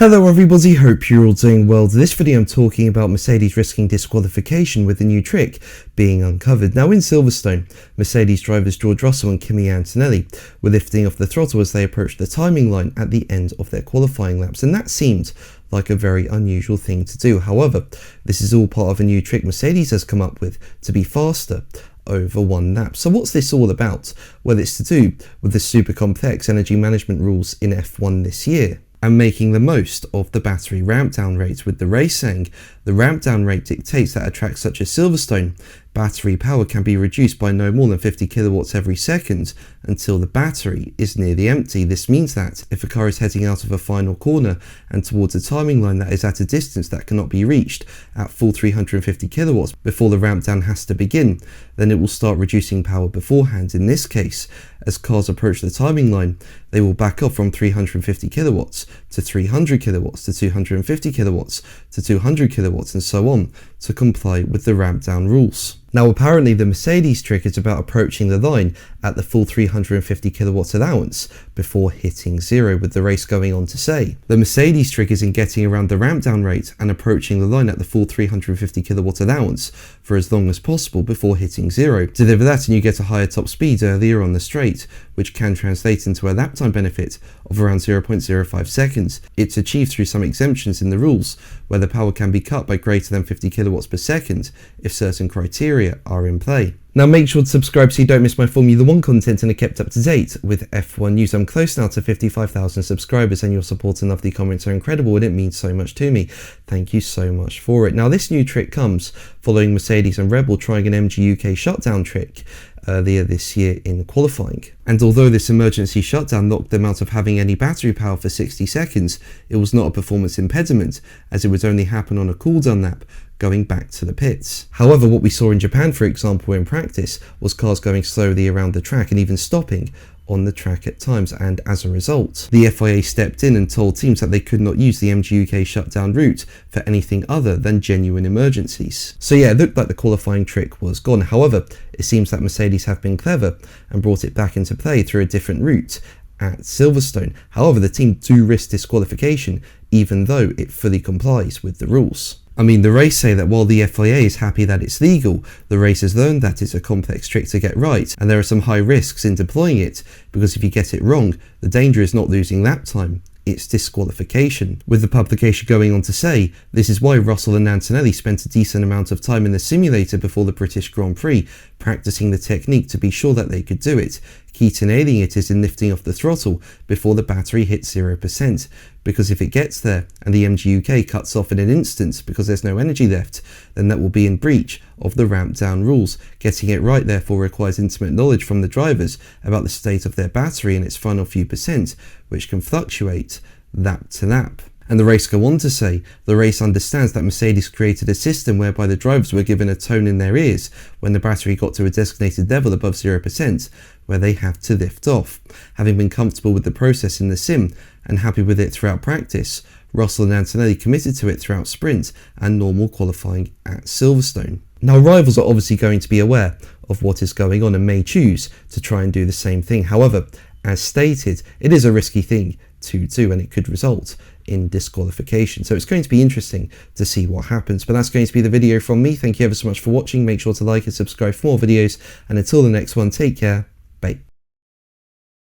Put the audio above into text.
Hello everybody, hope you're all doing well. In this video I'm talking about Mercedes risking disqualification with a new trick being uncovered. Now in Silverstone, Mercedes drivers George Russell and Kimi Antonelli were lifting off the throttle as they approached the timing line at the end of their qualifying laps, and that seemed like a very unusual thing to do. However, this is all part of a new trick Mercedes has come up with to be faster over one lap. So what's this all about? Well, it's to do with the super complex energy management rules in F1 this year, and making the most of the battery ramp down rate, with the race saying the ramp down rate dictates that at tracks such as Silverstone, battery power can be reduced by no more than 50 kilowatts every second until the battery is nearly empty. This means that if a car is heading out of a final corner and towards a timing line that is at a distance that cannot be reached at full 350 kilowatts before the ramp down has to begin, then it will start reducing power beforehand. In this case, as cars approach the timing line, they will back up from 350 kilowatts to 300 kilowatts to 250 kilowatts to 200 kilowatts and so on to comply with the ramp down rules. Now apparently the Mercedes trick is about approaching the line at the full 350 kilowatts allowance before hitting zero, with the race going on to say the Mercedes trick is in getting around the ramp down rate and approaching the line at the full 350 kilowatt allowance for as long as possible before hitting zero. Deliver that and you get a higher top speed earlier on the straight, which can translate into a lap time benefit of around 0.05 seconds. It's achieved through some exemptions in the rules where the power can be cut by greater than 50 kilowatts per second if certain criteria are in play. Now make sure to subscribe so you don't miss my Formula 1 content and are kept up to date with F1 news. I'm close now to 55,000 subscribers and your support and lovely comments are incredible and it means so much to me. Thank you so much for it. Now this new trick comes following Mercedes and Red Bull trying an MG UK shutdown trick earlier this year in qualifying. And although this emergency shutdown knocked them out of having any battery power for 60 seconds, it was not a performance impediment as it would only happen on a cooldown lap going back to the pits. However, what we saw in Japan, for example, in practice, was cars going slowly around the track and even stopping on the track at times, and as a result, the FIA stepped in and told teams that they could not use the MG UK shutdown route for anything other than genuine emergencies. So yeah, it looked like the qualifying trick was gone. However, it seems that Mercedes have been clever and brought it back into play through a different route at Silverstone. However, the team do risk disqualification even though it fully complies with the rules. I mean, the race say that while the FIA is happy that it's legal, the race has learned that it's a complex trick to get right, and there are some high risks in deploying it, because if you get it wrong, the danger is not losing lap time, it's disqualification. With the publication going on to say, this is why Russell and Antonelli spent a decent amount of time in the simulator before the British Grand Prix, practicing the technique to be sure that they could do it. Key to nailing it is in lifting off the throttle before the battery hits 0%, because if it gets there and the MG UK cuts off in an instant because there's no energy left, then that will be in breach of the ramp down rules. Getting it right therefore requires intimate knowledge from the drivers about the state of their battery in its final few percent, which can fluctuate lap to lap. And the race go on to say, the race understands that Mercedes created a system whereby the drivers were given a tone in their ears when the battery got to a designated level above 0%, where they have to lift off. Having been comfortable with the process in the sim and happy with it throughout practice, Russell and Antonelli committed to it throughout sprint and normal qualifying at Silverstone. Now rivals are obviously going to be aware of what is going on and may choose to try and do the same thing. However, as stated, it is a risky thing to do and it could result in disqualification. So it's going to be interesting to see what happens. But that's going to be the video from me. Thank you ever so much for watching. Make sure to like and subscribe for more videos. And until the next one, take care. Bye.